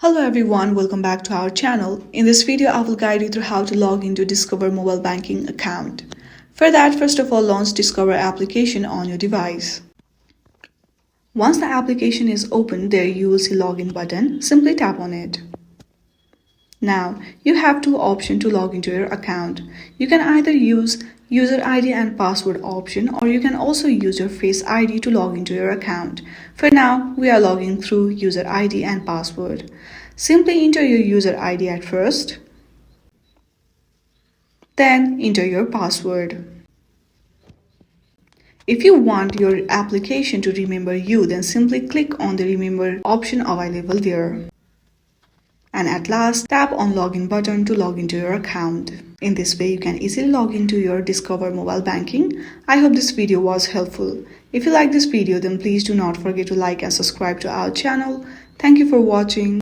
Hello everyone, welcome back to our channel. In this video, I will guide you through how to log into Discover mobile banking account. For that, first of all, launch Discover application on your device. Once the application is open, there you will see login button. Simply tap on it. Now, you have two options to log into your account. You can either use user ID and password option, or you can also use your Face ID to log into your account. For now, we are logging through user ID and password. Simply enter your user ID at first, then enter your password. If you want your application to remember you, then simply click on the remember option available there. And at last, tap on login button to log into your account. In this way, you can easily log into your Discover mobile banking. I hope this video was helpful. If you like this video, then please do not forget to like and subscribe to our channel. Thank you for watching.